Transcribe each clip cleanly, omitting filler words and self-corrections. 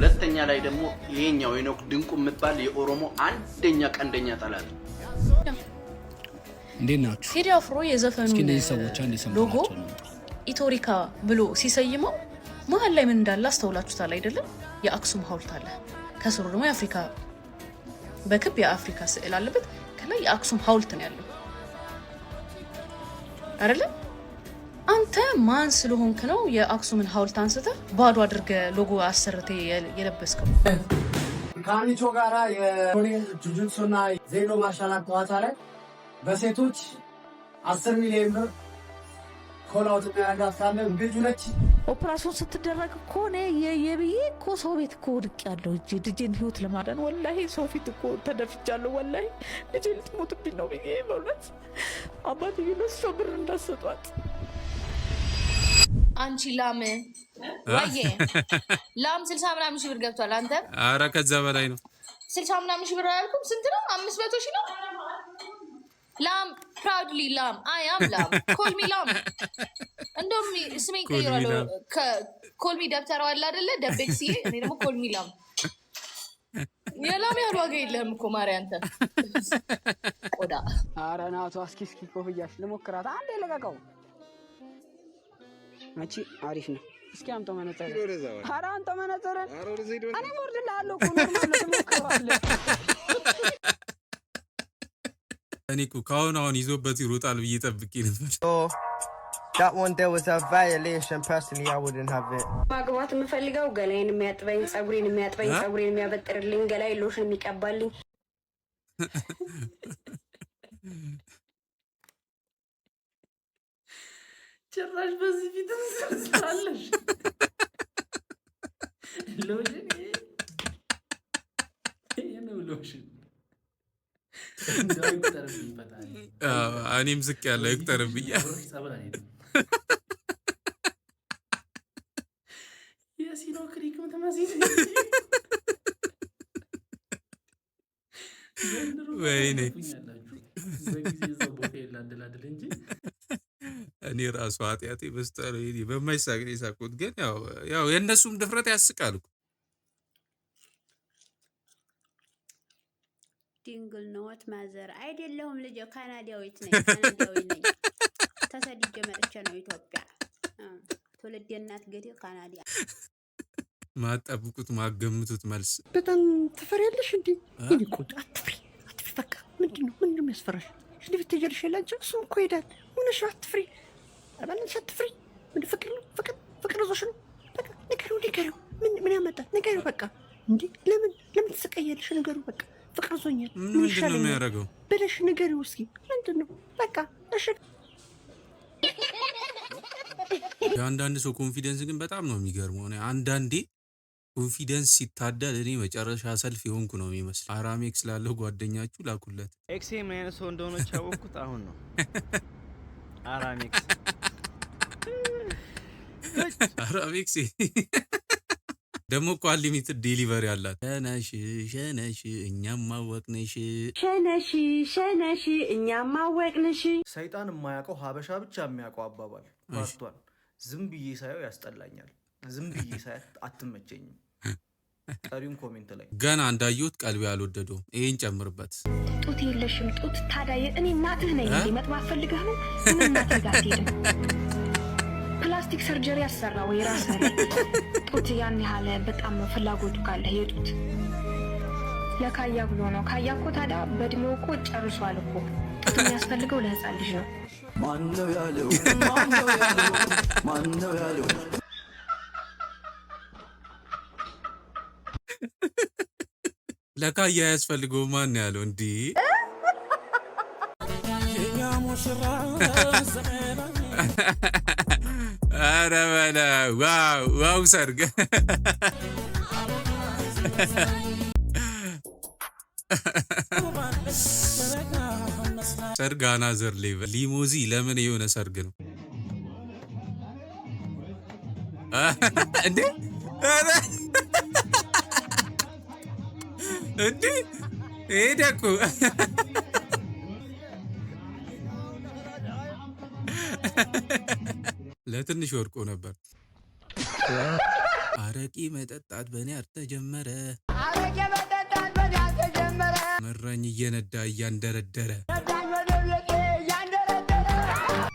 ሁለተኛ ላይ ደግሞ ይሄኛው ሄኖክ ድንቁ የምትባል የኦሮሞ አንደኛ ቀንደኛ ጠላት እንዴት ናችሁ? ቴዲ አፍሮ የዘፈኑ ሎጎ ኢቶሪካ ብሎ ሲሰይመው መሀል ላይ ምን እንዳለ አስተውላችሁታል አይደለም? የአክሱም ሐውልት አለ፣ ከስሩ ደግሞ የአፍሪካ በክብ የአፍሪካ ስዕል አለበት፣ ከላይ የአክሱም ሐውልት ነው ያለው አይደለም? አንተ ማን ስለሆንክ ነው የአክሱምን ሐውልት አንስተህ ባዶ አድርገህ ሎጎ አሰርተ የለበስከው? ካሚቾ ጋራ የጁጁትሱና ዜሎ ማርሻል አርት ጨዋታ ላይ በሴቶች 10 ሚሊዮን ብር ኮላውት ያጋፋለ ልጅ ነች። ኦፕራሽን ስትደረግ እኮ ነው የየብዬ እኮ ሰው ቤት እኮ ወድቅ ያለው ልጄን ህይወት ለማዳን ወላሂ ሰው ፊት እኮ ተደፍቻለሁ። ወላሂ ልጄ ልትሞትብኝ ነው ብዬ በእውነት አባትዬ ለእሷ ብር እንዳሰጧት። አንቺ ላም ወይዬ ላም 60 ምናምን ሺህ ብር ገብቷል። አንተ ኧረ ከዛ በላይ ነው። 60 ምናምን ሺህ ብር አያልኩም። ስንት ነው? 500 ሺህ ነው። ላም ፕራውድሊ ላም አያም ላም ኮልሚ ላም እንደውም ስሜን ቀይራለሁ። ኮልሚ ደብተራው አለ አይደለ? ደቤክሲ እኔ ደግሞ ኮልሚ ላም። የላም ያህል ዋጋ የለህም እኮ ማርያ አንተ ቆዳ። ኧረ ናቱ እስኪ ኮፍያሽ ልሞክራት። አንዴ ለቀቀው። መቼ አሪፍ ነው። እስኪ አምጣው መነጽር። ኧረ አንተ መነጽር እኔ ወርድልሃለሁ እኮ ኖርማል ነው ትሞክራለህ። እኔ እኮ አሁን ይዞበት ይሮጣል ብዬ ጠብቄ ነበር። That one there was a violation. Personally, I wouldn't have it. ማግባት የምፈልገው ገላዬን የሚያጥበኝ፣ ፀጉሬን የሚያጥበኝ፣ ፀጉሬን የሚያበጥርልኝ፣ ገላዬ ሎሽን የሚቀባልኝ። ጭራሽ በዚህ ፊት ትስራለሽ ሎሽን የነው ሎሽን እኔም ዝቅ ያለው ይቅጠርብኝ። የሲኖ ክሪክ ምትመስል ወይኔ እንጂ እኔ ራሱ ኃጢአቴ በስታለ በማይሳቅ የሳቁት ግን ያው የእነሱም ድፍረት ያስቃል እኮ። ድንግል ኖት ማዘር አይደለሁም ልጅ ካናዳዊት ነኝ። ካናዳዊ ነኝ። ተሰድጄ መጥቼ ነው ኢትዮጵያ። ትውልድ እናት ገዴ ካናዳ። ማጠብቁት ማገምቱት መልስ በጣም ትፈሪያለሽ እንዴ? ይሄ ቆጥ አትፍሪ በቃ። ምንድነው የሚያስፈራሽ? እንዴ ብትጀርሽ ያላንቺ እሱ እኮ ሄዳል። ሆነሽ አትፍሪ። አባለሽ አትፍሪ። ምን ፍቅር ዞሽ ነው። በቃ ንገሪው። ምን ያመጣል? ንገሪው በቃ። እንዴ ለምን ትሰቃያለሽ? ንገሩ በቃ። ፍቅር ዞኛል። ምንድነው የሚያደርገው? በለሽ ንገሪው እስኪ። ምንድነው በቃ እሺ። የአንዳንድ ሰው ኮንፊደንስ ግን በጣም ነው የሚገርመው። አንዳንዴ ኮንፊደንስ ሲታደል እኔ መጨረሻ ሰልፍ የሆንኩ ነው የሚመስል። አራሜክስ ላለው ጓደኛችሁ ላኩለት። ኤክሴ ምን አይነት ሰው እንደሆነች ያወቅኩት አሁን ነው። አራሜክስ ደግሞ እኮ አንሊሚትድ ዴሊቨሪ አላት። ሸነሽ እኛም ማወቅነሽ፣ ሸነሽ እኛም ማወቅነሽ። ሰይጣን የማያውቀው ሀበሻ ብቻ የሚያውቀው አባባል ባቷል። ዝም ብዬ ሳየው ያስጠላኛል። ዝም ብዬ ሳያት አትመቸኝም። ቀሪውን ኮሜንት ላይ ገና እንዳየሁት ቀልቤ አልወደደውም። ይሄን ጨምርበት። ጡት የለሽም ጡት። ታዲያ እኔ እናትህ ነኝ እንዴ? መጥባት ፈልገህ ነው? ምን እናትህ ጋር ትሄድም? ፕላስቲክ ሰርጀሪ ያሰራ ወይ ራስህ ላይ ጡት ያን ያህል በጣም ፍላጎቱ ካለ የጡት ለካያ ብሎ ነው። ካያ እኮ ታዲያ በእድሜው እኮ ጨርሷል እኮ። ጡት የሚያስፈልገው ለህፃን ልጅ ነው። ማነው ያለው? ለካያ ያስፈልገው ማን ያለው? እንዴ ኧረ በለ ዋው ሰርግ ሰርግ አናዘር ሌቭል ሊሞዚ ለምን የሆነ ሰርግ ነው እንዴ? እንዴ ሄደኩ ለትንሽ ወርቆ ነበር። አረቂ መጠጣት በእኔ አልተጀመረ መራኝ እየነዳ እያንደረደረ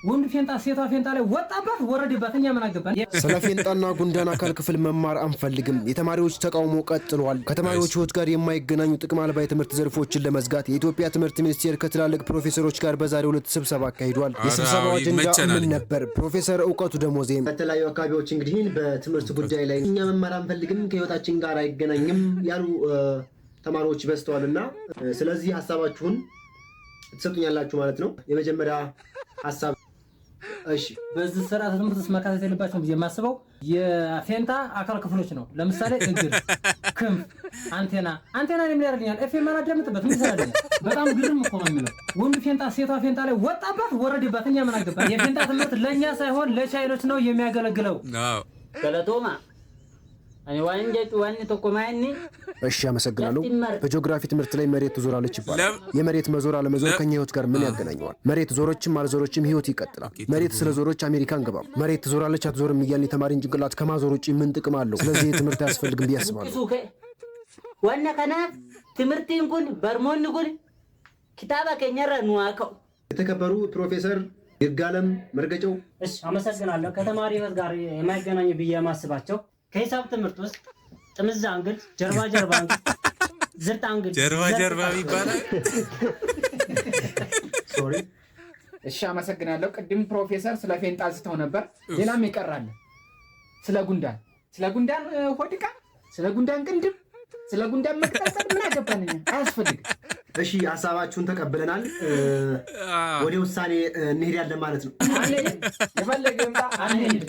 ወንድ ፌንጣ ሴቷ ፌንጣ ላይ ወጣባት ወረደባት። እኛ ምን አገባን? ስለ ፌንጣና ጉንዳን አካል ክፍል መማር አንፈልግም። የተማሪዎች ተቃውሞ ቀጥሏል። ከተማሪዎች ህይወት ጋር የማይገናኙ ጥቅም አልባ የትምህርት ዘርፎችን ለመዝጋት የኢትዮጵያ ትምህርት ሚኒስቴር ከትላልቅ ፕሮፌሰሮች ጋር በዛሬው ዕለት ስብሰባ አካሂዷል። የስብሰባው አጀንዳ ምን ነበር? ፕሮፌሰር እውቀቱ ደሞዜ በተለያዩ አካባቢዎች እንግዲህ በትምህርት ጉዳይ ላይ እኛ መማር አንፈልግም፣ ከህይወታችን ጋር አይገናኝም ያሉ ተማሪዎች በዝተዋልና ስለዚህ ሀሳባችሁን ትሰጡኛላችሁ ማለት ነው። የመጀመሪያ ሀሳብ እሺ፣ በዚህ ስርዓተ ትምህርት ውስጥ መካተት የለባቸውም ብዬ የማስበው የፌንጣ አካል ክፍሎች ነው። ለምሳሌ እግር፣ ክንፍ፣ አንቴና ምን ያደርግኛል? ኤፍኤም አላዳምጥበት ምን ይሰራልኛል? በጣም ግርም እኮ ነው የሚለው። ወንድ ፌንጣ ሴቷ ፌንጣ ላይ ወጣባት ወረደባት። እኛ ምን አገባን? የፌንጣ ትምህርት ለእኛ ሳይሆን ለቻይኖች ነው የሚያገለግለው። ገለቶማ እኔ ዋን ተቆማኒ እሺ፣ አመሰግናለሁ። በጂኦግራፊ ትምህርት ላይ መሬት ትዞራለች ይባላል። የመሬት መዞር አለመዞር ከኛ ህይወት ጋር ምን ያገናኘዋል? መሬት ዞሮችም አልዞሮችም ህይወት ይቀጥላል። መሬት ስለዞሮች አሜሪካ እንገባም። መሬት ትዞራለች አትዞርም እያልን የተማሪን ጭንቅላት ከማዞር ውጪ ምን ጥቅም አለው? ስለዚህ ትምህርት አያስፈልግም ብዬ አስባለሁ። ዋና ከና ትምህርቲን ኩን በርሞን ኩን ኪታባ ከኛራ ንዋቀው የተከበሩ ፕሮፌሰር ይርጋለም መርገጨው። እሺ፣ አመሰግናለሁ። ከተማሪ ህይወት ጋር የማይገናኙ ብዬ የማስባቸው ከሂሳብ ትምህርት ውስጥ ጥምዝ አንግል፣ ጀርባ አንግል፣ ዝርጥ አንግል፣ ጀርባ ይባላል። ሶሪ። እሺ፣ አመሰግናለሁ። ቅድም ፕሮፌሰር ስለ ፌንጣ አንስተው ነበር። ሌላም ይቀራል። ስለ ጉንዳን ሆድቃ፣ ስለ ጉንዳን ቅንድብ፣ ስለ ጉንዳን መቅጠል ምን አገባን? አያስፈልግም። እሺ፣ ሀሳባችሁን ተቀብለናል። ወደ ውሳኔ እንሄዳለን ማለት ነው። የፈለገ ይምጣ አንሄድ።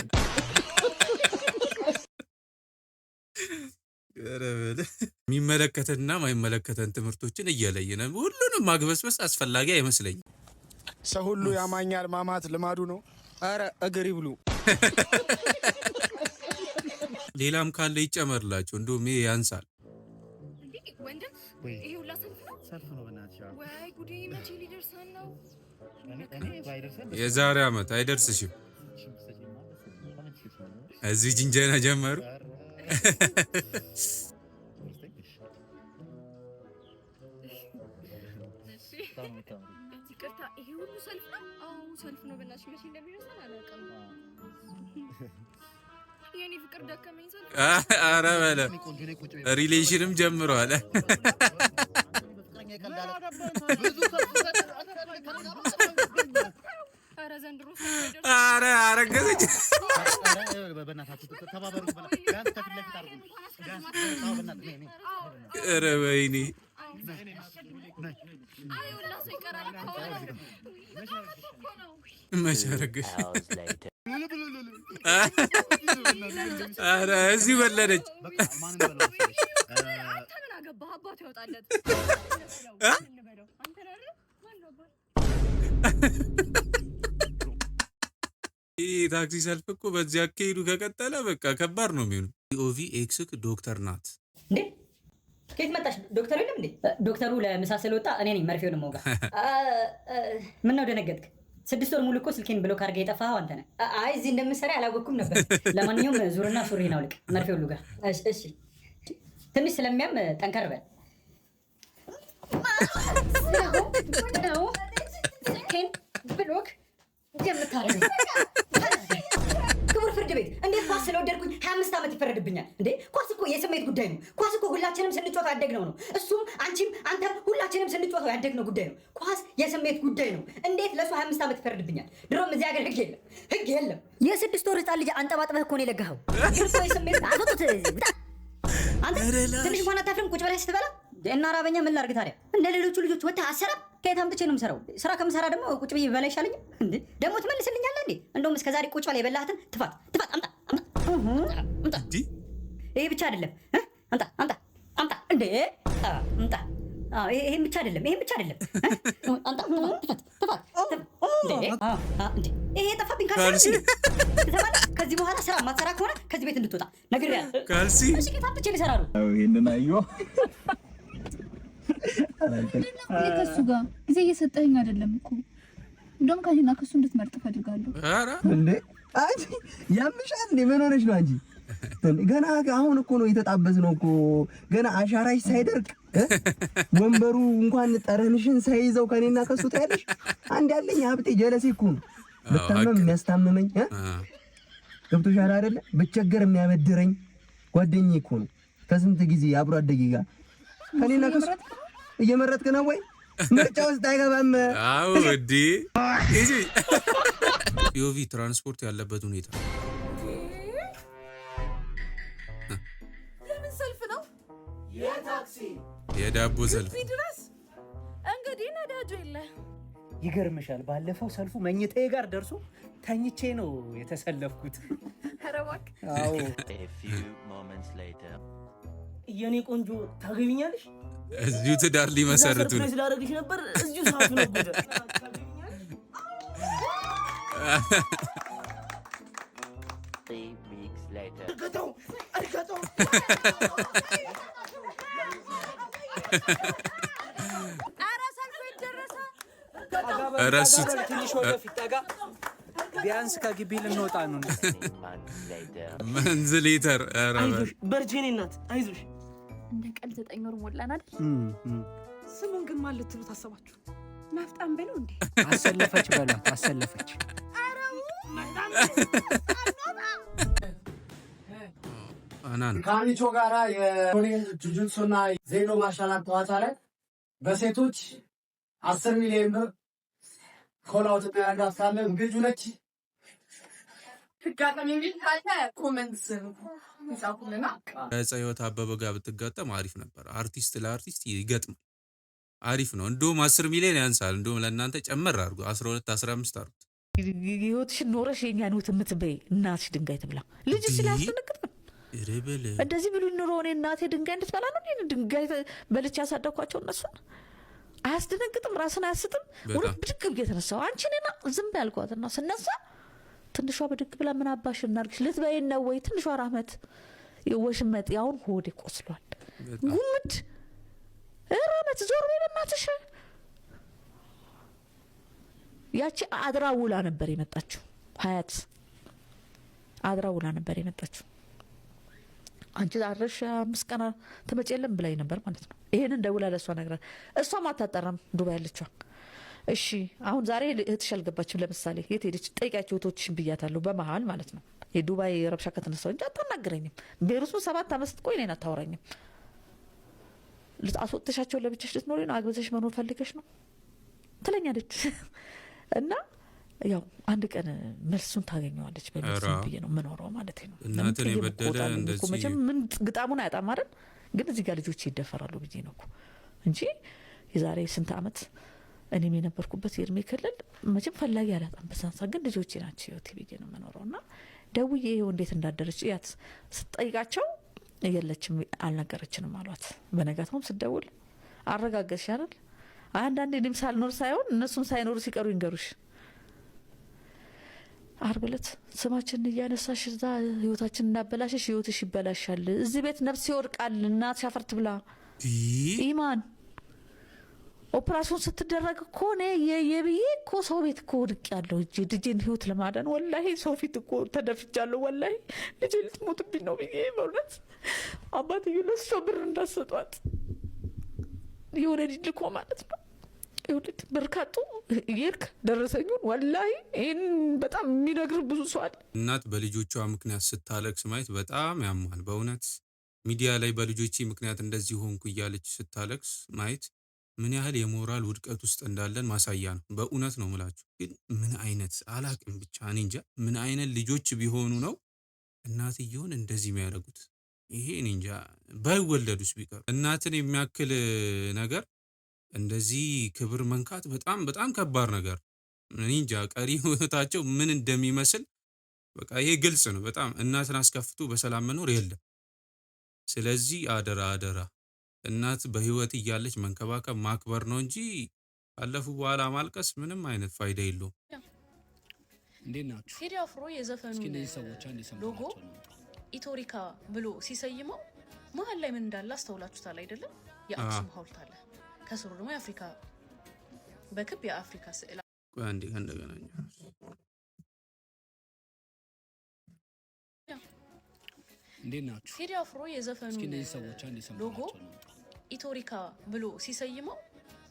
የሚመለከተንና ማይመለከተን ትምህርቶችን እየለየን ሁሉንም ማግበስበስ አስፈላጊ አይመስለኝም። ሰው ሁሉ ያማኛል፣ ማማት ልማዱ ነው። አረ እግር ይብሉ። ሌላም ካለ ይጨመርላቸው። እንደውም ይሄ ያንሳል። የዛሬ ዓመት አይደርስሽም። እዚህ ጅንጀና ጀመሩ። ይሄ ሁሉ ሰልፍ ነው? አዎ ሰልፍ ነው። በእናትሽ መቼ እንደሚረሳን አላውቅም። የኔ ፍቅር ደከመኝ ሰልፍ። ኧረ በለ ሪሌሽንም ጀምረዋል። ኧረ አረገዘች። ኧረ ወይኔ መቼ አረገሽ? ኧረ እዚህ ወለደች። ይህ ታክሲ ሰልፍ እኮ በዚህ አካሄዱ ከቀጠለ በቃ ከባድ ነው የሚሆኑ። ኦቪ ኤክስክ ዶክተር ናት እንዴ? ከየት መጣሽ? ዶክተሩ የለም እንዴ? ዶክተሩ ለምሳ ስለወጣ እኔ ነኝ መርፌውን የምወጋ። ምን ነው ደነገጥክ? 6 ወር ሙሉ እኮ ስልኬን ብሎክ አድርገህ የጠፋኸው አንተ ነህ። አይ እዚህ እንደምትሰራ አላወቅኩም ነበር። ለማንኛውም ዙርና ሱሪህን አውልቅ፣ መርፌውን ልውጋ። እሺ፣ ትንሽ ስለሚያም ጠንከር በል። ነው ስልኬን ብሎክ የምታደርገው? ክቡር ፍርድ ቤት እንዴት ኳስ ስለወደድኩኝ 25 ዓመት ይፈረድብኛል እንዴ? ኳስ እኮ የስሜት ጉዳይ ነው። ኳስ እኮ ሁላችንም ስንጮት ያደግነው ነው። እሱም አንቺም አንተም ሁላችንም ስንጮተው ያደግነው ጉዳይ ነው። ኳስ የስሜት ጉዳይ ነው። እንዴት ለሱ 25 ዓመት ይፈረድብኛል? ድሮም እዚህ ሀገር ህግ የለም። የ6 ወር ህፃን ልጅ አንጠባጥበህ እኮ ነው የለጋኸው። ግን እኮ የስሜት አትወጡት። አንተ ትንሽ እንኳን አታፍርም? ቁጭ ብለህ ስትበላ እና ራበኛ ምን ላድርግ ታዲያ? እንደ ሌሎቹ ልጆች ወጥተህ አትሰራም? ከየት አምጥቼ ነው የምሰራው? ስራ ከምሰራ ደግሞ ቁጭ ብዬ በላ ይሻለኛል እንዴ? ደግሞ ትመልስልኛለህ እንዴ? እንደውም እስከ ዛሬ ቁጭ ብላ የበላሃትን ትፋት አምጣ። ይሄ ብቻ አይደለም። አምጣ እንዴ! አምጣ። ይሄን ብቻ አይደለም። አምጣ ትፋት እንዴ! ይሄ ጠፋብኝ ካልሲ። ከዚህ በኋላ ስራ ማትሰራ ከሆነ ከዚህ ቤት እንድትወጣ ነግሬሃለሁ። ካልሲ እሺ፣ ከየት አምጥቼ ልሰራ ነው? ይሄንን አየሁ። ከሱ ጋር ጊዜ እየሰጠኝ አይደለም እኮ። እንደውም ከኔና ከሱ እንድትመርጥ ፈልጋለሁ። ኧረ እንዴ አንቺ ያምሻል እንዴ? ምን ሆነሽ ነው አንቺ? ገና አሁን እኮ ነው የተጣበዝነው እኮ ገና አሻራሽ ሳይደርቅ ወንበሩ እንኳን ጠረንሽን ሳይዘው ከኔና ከሱ ታያለሽ። አንድ ያለኝ ሀብቴ ጀለሴ እኮ ነው በታመም የሚያስታምመኝ ገብቶሻል አይደለ? ብቸገር የሚያበድረኝ ጓደኛዬ እኮ ነው። ከስንት ጊዜ አብሮ አደጌ ጋር ከኔና ከሱ እየመረጥክ ነው ወይ? ምርጫ ውስጥ አይገባም። አዎ እዲ እጂ ዮቪ ትራንስፖርት ያለበት ሁኔታ ለምን ሰልፍ ነው? የታክሲ የዳቦ ሰልፍ ድረስ እንግዲህ ነዳጁ የለ። ይገርምሻል፣ ባለፈው ሰልፉ መኝታዬ ጋር ደርሶ ተኝቼ ነው የተሰለፍኩት። ኧረ እባክህ። አዎ የኔ ቆንጆ ታገቢኛለሽ? እዚሁ ትዳር ሊመሰርቱ ነው። ስላደረግሽ ነበር እዚሁ ሰዓቱ ነበር። ኧረ ሰልፉ ይደረሰ። ረሱት ትንሽ ወደፊት ጠጋ። ቢያንስ ከግቢ ልንወጣ ነው። መንዝ ሊተር አይዞሽ በርጄኔ እናት አይዞሽ። እንደ ቀልድ 9 ወር ሞላን አይደል? ስሙን ግን ማን ልትሉ ታሰባችሁ? ናፍጣም በለው እንዴ? አሰለፈች በሏት አሰለፈች። አናን ከአሚቾ ጋራ የጁጁትሱና ዜዶ ማርሻል አርት ጨዋታ ላይ በሴቶች 10 ሚሊዮን ብር ኮላውት የሚያደርጋት ካለ ግጁ ነች። ትጋጠም የሚል ካለ ኮመንት ይጻፉልና ከፀዮት አበበ ጋር ብትጋጠም አሪፍ ነበር። አርቲስት ለአርቲስት ይገጥማል። አሪፍ ነው። እንደውም 10 ሚሊዮን ያንሳል። እንደውም ለእናንተ ጨመር አድርጉ 12 15 አድርጉት። ህይወትሽን ኖረሽ የኛን ህይወት የምትበይ እናትሽ ድንጋይ ትብላ። ልጅ ስላስደነግጥ እንደዚህ ብሉ ኑሮ እኔ እናቴ ድንጋይ እንድትበላ ነው። እኔ ድንጋይ በልቼ ያሳደግኳቸው እነሱን አያስደነግጥም? ራስን አያስትም? ወደ ብድግ ብዬ ተነሳሁ። አንቺ እኔና ዝም ያልኳትና ስነሳ ትንሿ ብድግ ብላ ምን አባሽ እናርግሽ ልትበይን ነው ወይ? ትንሿ ራህመት የወሽመጥ ያውን ሆዴ ቆስሏል። ጉምድ ራህመት ዞር በይ በእናትሽ። ያቺ አድራ ውላ ነበር የመጣችው። ሀያት አድራ ውላ ነበር የመጣችው። አንቺ አረሽ 5 ቀን ትመጪ የለም ብላኝ ነበር ማለት ነው። ይሄንን ደውላ ለሷ ነግራ እሷም አታጠራም ዱባይ ያለችው። እሺ አሁን ዛሬ እህትሽ አልገባችም። ለምሳሌ የት ሄደች ጠይቂያቸው እህቶችሽን ብያታለሁ። በመሀል ማለት ነው የዱባይ ረብሻ ከተነሳው እንጂ አታናግረኝም። ቤሩት 7 ዓመት ስትቆይ እኔን አታወራኝም። አስወጥተሻቸው ለብቻሽ ልትኖሪ ነው? አግብተሽ መኖር ፈልገሽ ነው ትለኛለች። እና ያው አንድ ቀን መልሱን ታገኘዋለች። በሚስቱ ብዬ ነው የምኖረው ማለት ነው። እናንተን የበደለ እንደዚህ መቼም ምን ግጣሙን አያጣም አይደል? ግን እዚህ ጋር ልጆች ይደፈራሉ ብዬ ነው እኮ እንጂ የዛሬ ስንት ዓመት እኔም የነበርኩበት የእድሜ ክልል መቼም ፈላጊ አላጣም። በሳንሳ ግን ልጆቼ ናቸው ህይወቴ ብዬ ነው የምኖረው። እና ደውዬ ይኸው እንዴት እንዳደረች ያት ስጠይቃቸው የለችም አልነገረችንም አሏት። በነጋታውም ስደውል አረጋገጥሽ አይደል? አንዳንዴ እኔም ሳልኖር ሳይሆን እነሱም ሳይኖሩ ሲቀሩ ይንገሩሽ። ዓርብ ዕለት ስማችንን እያነሳሽ እዛ ህይወታችን እናበላሽሽ፣ ህይወትሽ ይበላሻል፣ እዚህ ቤት ነፍስ ይወድቃል፣ እናትሽ አፈርት ብላ ኢማን ኦፕራሽን ስትደረግ እኮ እኔ የብዬ እኮ ሰው ቤት እኮ ወድቅ ያለው እጄ ልጄን ህይወት ለማዳን ወላሂ ሰው ፊት እኮ ተደፍቻለሁ። ወላሂ ልጄ ልትሞትብኝ ነው ብዬ በእውነት አባትዬ ለእሷ ብር እንዳሰጧት የሆነ ልጅ ልኮ ማለት ነው ይሁት በርካቱ ይርክ ደረሰኙን ወላሂ ይሄን በጣም የሚነግር ብዙ ሰው አለ። እናት በልጆቿ ምክንያት ስታለቅስ ማየት በጣም ያማል። በእውነት ሚዲያ ላይ በልጆቼ ምክንያት እንደዚህ ሆንኩ እያለች ስታለቅስ ማየት ምን ያህል የሞራል ውድቀት ውስጥ እንዳለን ማሳያ ነው። በእውነት ነው ምላችሁ። ግን ምን አይነት አላቅም ብቻ እኔ እንጃ ምን አይነት ልጆች ቢሆኑ ነው እናትየውን እንደዚህ የሚያደርጉት? ይሄ እኔ እንጃ። ባይወለዱስ ቢቀር እናትን የሚያክል ነገር እንደዚህ ክብር መንካት በጣም በጣም ከባድ ነገር። እኔ እንጃ ቀሪ ህይወታቸው ምን እንደሚመስል በቃ ይሄ ግልጽ ነው። በጣም እናትን አስከፍቶ በሰላም መኖር የለም። ስለዚህ አደራ አደራ እናት በህይወት እያለች መንከባከብ ማክበር ነው እንጂ ካለፉ በኋላ ማልቀስ ምንም አይነት ፋይዳ የለውም። እንዴት ናችሁ? ቴዲ አፍሮ የዘፈኑ ሎጎ ኢቶሪካ ብሎ ሲሰይመው መሀል ላይ ምን እንዳለ አስተውላችሁታል አይደለም? የአክሱም ሐውልት አለ። ከስሩ ደግሞ የአፍሪካ በክብ የአፍሪካ ስዕል አንዴ እንደገናኛ እንዴት ናችሁ? ቴዲ አፍሮ የዘፈኑ ሎጎ ኢቶሪካ ብሎ ሲሰይመው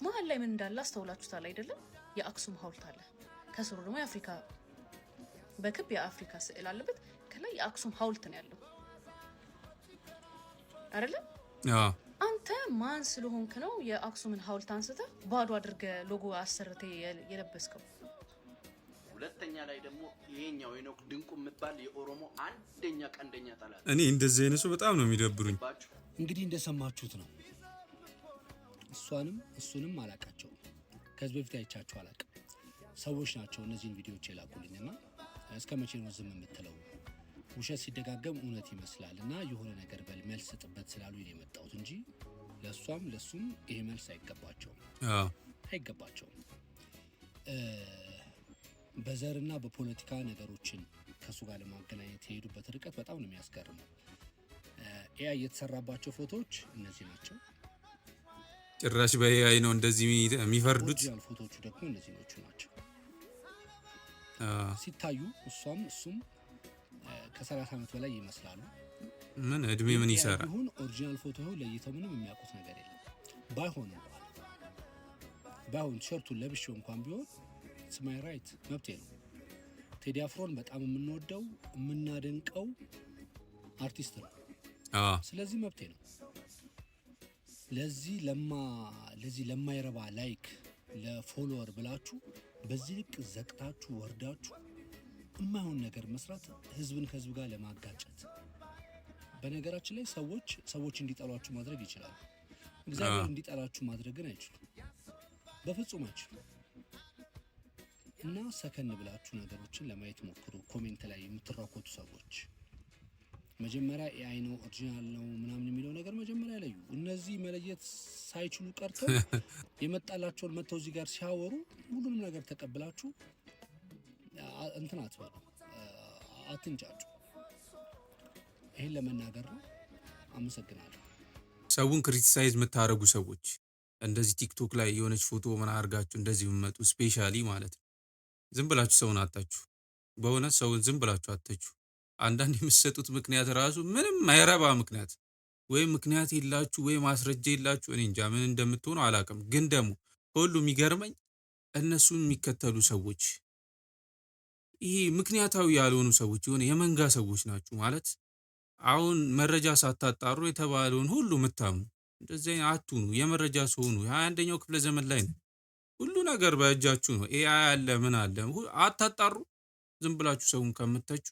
መሀል ላይ ምን እንዳለ አስተውላችሁታል አይደለም? የአክሱም ሐውልት አለ። ከስሩ ደግሞ የአፍሪካ በክብ የአፍሪካ ስዕል አለበት። ከላይ የአክሱም ሐውልት ነው ያለው አይደለም? አንተ ማን ስለሆንክ ነው የአክሱምን ሐውልት አንስተህ ባዶ አድርገህ ሎጎ አሰርተ የለበስከው? ሁለተኛ ላይ ደግሞ ይሄኛው ሄኖክ ድንቁ የምትባል የኦሮሞ አንደኛ ቀንደኛ ጠላት። እኔ እንደዚህ አይነት ሰው በጣም ነው የሚደብሩኝ። እንግዲህ እንደሰማችሁት ነው። እሱንም አላቃቸው ከዚህ በፊት አይቻቸው አላቅም። ሰዎች ናቸው እነዚህን ቪዲዮዎች የላኩልኝና እስከ መቼ ነው ዝም የምትለው? ውሸት ሲደጋገም እውነት ይመስላል እና የሆነ ነገር በል መልስ ጥበት ስላሉ ነው የመጣሁት እንጂ ለሱም ይሄ መልስ አይገባቸውም። በዘርና በፖለቲካ ነገሮችን ከሱ ጋር ለማገናኘት የሄዱበት ርቀት በጣም ነው የሚያስገርመው። ኤአይ የተሰራባቸው ፎቶዎች እነዚህ ናቸው። ጭራሽ በኤአይ ነው እንደዚህ የሚፈርዱት። ፎቶዎቹ ደግሞ እነዚህ ናቸው። ሲታዩ እሱም ከ30 ዓመት በላይ ይመስላሉ። ምን እድሜ ምን ይሰራ ይሁን ኦሪጂናል ፎቶ ለይተው ምንም የሚያውቁት ነገር የለም። ባይሆን ሸርቱን ለብሼው እንኳን ቢሆን ስማይ ራይት መብቴ ነው። ቴዲ አፍሮን በጣም የምንወደው የምናደንቀው አርቲስት ነው። ስለዚህ መብቴ ነው። ለዚህ ለማይረባ ላይክ ለፎሎወር ብላችሁ በዚህ ልክ ዘቅታችሁ ወርዳችሁ የማይሆን ነገር መስራት ህዝብን ከህዝብ ጋር ለማጋጨት። በነገራችን ላይ ሰዎች እንዲጠሏችሁ ማድረግ ይችላሉ። እግዚአብሔር እንዲጠላችሁ ማድረግ ግን አይችሉም። በፍጹም አይችሉም። እና ሰከን ብላችሁ ነገሮችን ለማየት ሞክሩ። ኮሜንት ላይ የምትራኮቱ ሰዎች መጀመሪያ ኤአይ ነው ኦሪጂናል ነው ምናምን የሚለው ነገር መጀመሪያ ለዩ። እነዚህ መለየት ሳይችሉ ቀርተው የመጣላቸውን መተው እዚህ ጋር ሲያወሩ ሁሉንም ነገር ተቀብላችሁ እንትን አትበሉ፣ አትንጫጩ። ይሄን ለመናገር ነው። አመሰግናለሁ። ሰውን ክሪቲሳይዝ የምታረጉ ሰዎች እንደዚህ ቲክቶክ ላይ የሆነች ፎቶ ምን አርጋችሁ እንደዚህ የምመጡ ስፔሻሊ ማለት ነው። ዝም ብላችሁ ሰውን አጣችሁ። በእውነት ሰውን ዝም ብላችሁ አጣችሁ። አንዳንድ የምትሰጡት ምክንያት ራሱ ምንም አይረባ ምክንያት ወይ ምክንያት የላችሁ ወይ ማስረጃ የላችሁ። እኔ እንጃ ምን እንደምትሆኑ አላውቅም። ግን ደግሞ ሁሉ የሚገርመኝ እነሱን የሚከተሉ ሰዎች ይሄ ምክንያታዊ ያልሆኑ ሰዎች የሆነ የመንጋ ሰዎች ናችሁ ማለት አሁን መረጃ ሳታጣሩ የተባለውን ሁሉ ምታሙ። እንደዚህ አትሁኑ። የመረጃ ሰው ሁኑ። 21ኛው ክፍለ ዘመን ላይ ነው። ሁሉ ነገር በእጃችሁ ነው። ኤአይ አለ ምን አለ አታጣሩ። ዝም ብላችሁ ሰውን ከምትተቹ